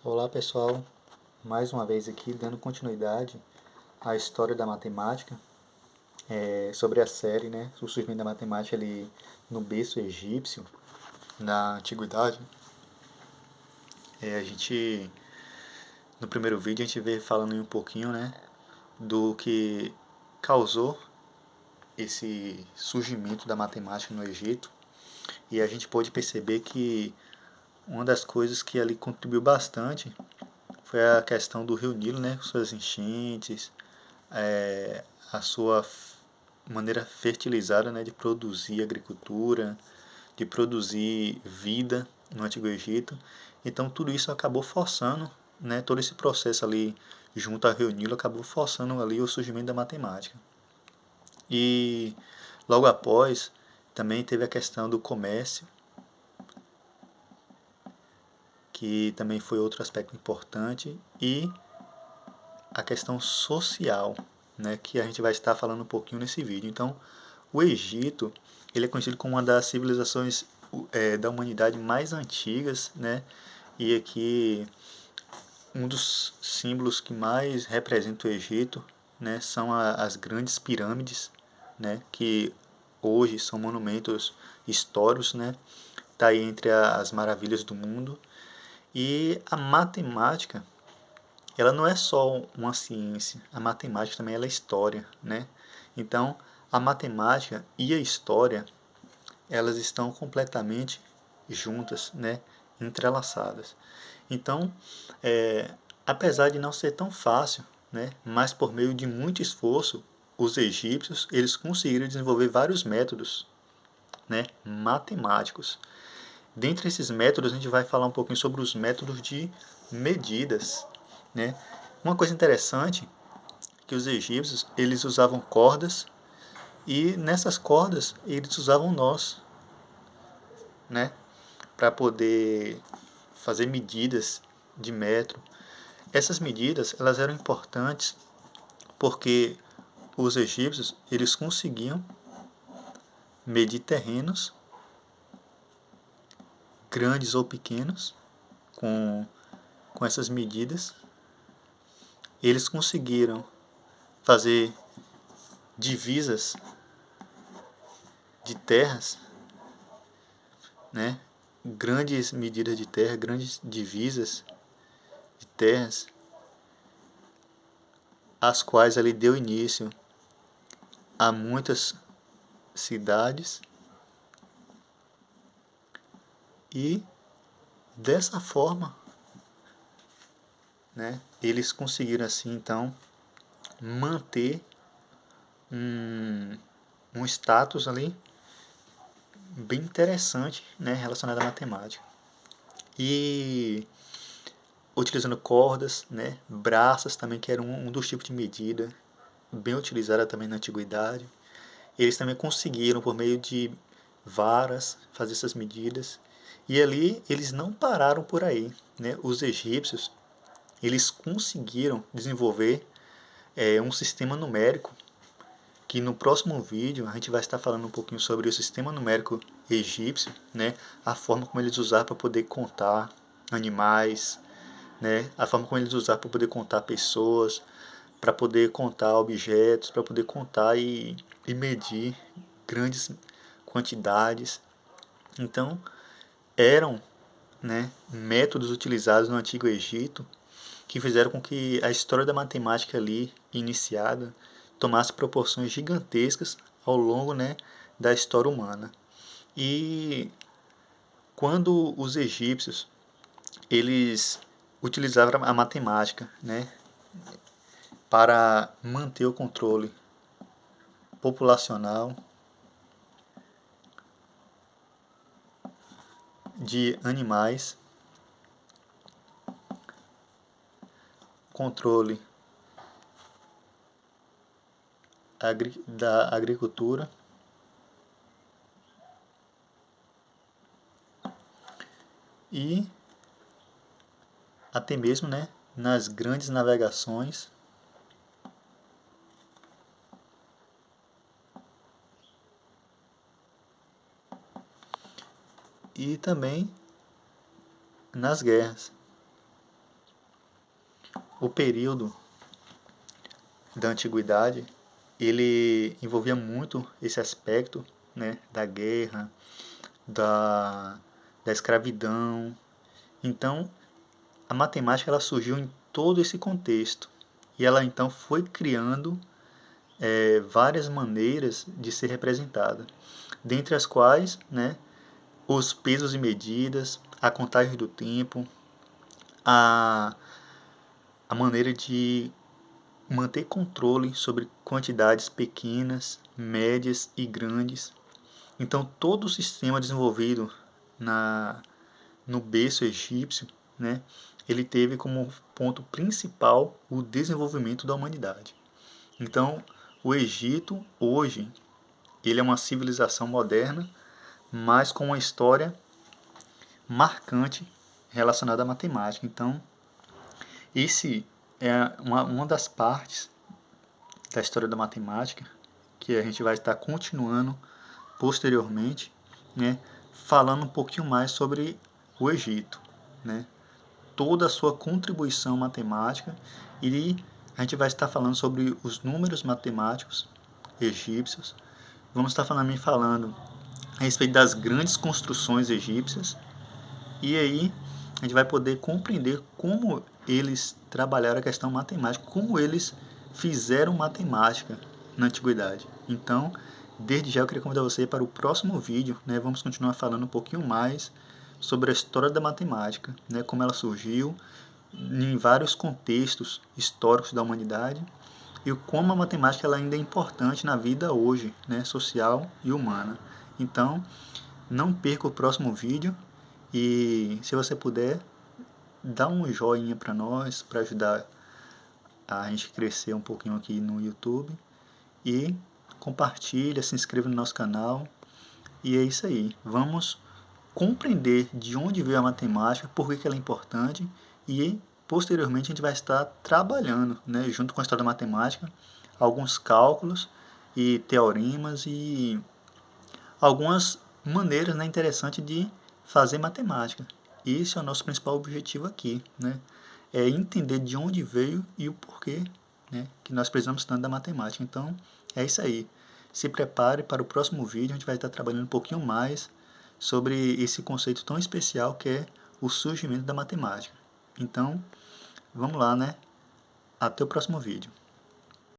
Olá pessoal, mais uma vez aqui dando continuidade à história da matemática, sobre a série, o surgimento da matemática ali no berço egípcio, na antiguidade. No primeiro vídeo a gente veio falando um pouquinho, do que causou esse surgimento da matemática no Egito, e a gente pôde perceber que uma das coisas que ali contribuiu bastante foi a questão do rio Nilo, suas enchentes, a sua maneira fertilizada, de produzir agricultura, de produzir vida no Antigo Egito. Então tudo isso acabou forçando, todo esse processo ali junto ao rio Nilo acabou forçando ali o surgimento da matemática. E logo após também teve a questão do comércio, que também foi outro aspecto importante, e a questão social, que a gente vai estar falando um pouquinho nesse vídeo. Então, o Egito ele é conhecido como uma das civilizações da humanidade mais antigas, e aqui um dos símbolos que mais representa o Egito, são as grandes pirâmides, que hoje são monumentos históricos, tá aí entre as maravilhas do mundo. E a matemática, ela não é só uma ciência, a matemática também ela é história, Então, a matemática e a história, elas estão completamente juntas, entrelaçadas. Então, apesar de não ser tão fácil, mas por meio de muito esforço, os egípcios eles conseguiram desenvolver vários métodos, matemáticos. Dentre esses métodos, a gente vai falar um pouquinho sobre os métodos de medidas. Uma coisa interessante é que os egípcios eles usavam cordas, e nessas cordas eles usavam nós, para poder fazer medidas de metro. Essas medidas elas eram importantes porque os egípcios eles conseguiam medir terrenos grandes ou pequenos com essas medidas. Eles conseguiram fazer divisas de terras, grandes medidas de terra, grandes divisas de terras, as quais ali deu início a muitas cidades, e dessa forma, eles conseguiram assim então manter um status ali bem interessante, relacionado à matemática. E utilizando cordas, braças também, que era um dos tipos de medida bem utilizada também na antiguidade. Eles também conseguiram, por meio de varas, fazer essas medidas. E ali eles não pararam por aí. Os egípcios eles conseguiram desenvolver um sistema numérico, que no próximo vídeo a gente vai estar falando um pouquinho sobre o sistema numérico egípcio, a forma como eles usaram para poder contar animais, a forma como eles usaram para poder contar pessoas, para poder contar objetos, para poder contar e medir grandes quantidades. Então, eram métodos utilizados no Antigo Egito que fizeram com que a história da matemática ali iniciada tomasse proporções gigantescas ao longo da história humana. E quando os egípcios eles utilizavam a matemática para manter o controle populacional de animais, controle da agricultura e até mesmo nas grandes navegações e também nas guerras. o período da antiguidade, ele envolvia muito esse aspecto, né, da guerra, da escravidão. Então, a matemática ela surgiu em todo esse contexto e ela então foi criando várias maneiras de ser representada, dentre as quais, né, os pesos e medidas, a contagem do tempo, a, a maneira de manter controle sobre quantidades pequenas, médias e grandes. Então, todo o sistema desenvolvido no berço egípcio, né, ele teve como ponto principal o desenvolvimento da humanidade. Então, o Egito, hoje, ele é uma civilização moderna, mas com uma história marcante relacionada à matemática. Então, esse é uma das partes da história da matemática que a gente vai estar continuando posteriormente, né, falando um pouquinho mais sobre o Egito, né, toda a sua contribuição matemática, e a gente vai estar falando sobre os números matemáticos egípcios. Vamos estar falando a respeito das grandes construções egípcias, e aí a gente vai poder compreender como eles trabalharam a questão matemática, como eles fizeram matemática na antiguidade. Então, desde já eu queria convidar você para o próximo vídeo, né? Vamos continuar falando um pouquinho mais sobre a história da matemática, né? Como ela surgiu em vários contextos históricos da humanidade e como a matemática ela ainda é importante na vida hoje, né? Social e humana. Então, não perca o próximo vídeo e se você puder, dá um joinha para nós, para ajudar a gente crescer um pouquinho aqui no YouTube. E compartilha, se inscreva no nosso canal. E é isso aí. Vamos compreender de onde veio a matemática, por que ela é importante. E posteriormente a gente vai estar trabalhando, né, junto com a história da matemática, alguns cálculos e teoremas e algumas maneiras, né, interessantes de fazer matemática. Esse é o nosso principal objetivo aqui, né? É entender de onde veio e o porquê, né, que nós precisamos tanto da matemática. Então, é isso aí. Se prepare para o próximo vídeo, a gente vai estar trabalhando um pouquinho mais sobre esse conceito tão especial que é o surgimento da matemática. Então, vamos lá, né? Até o próximo vídeo.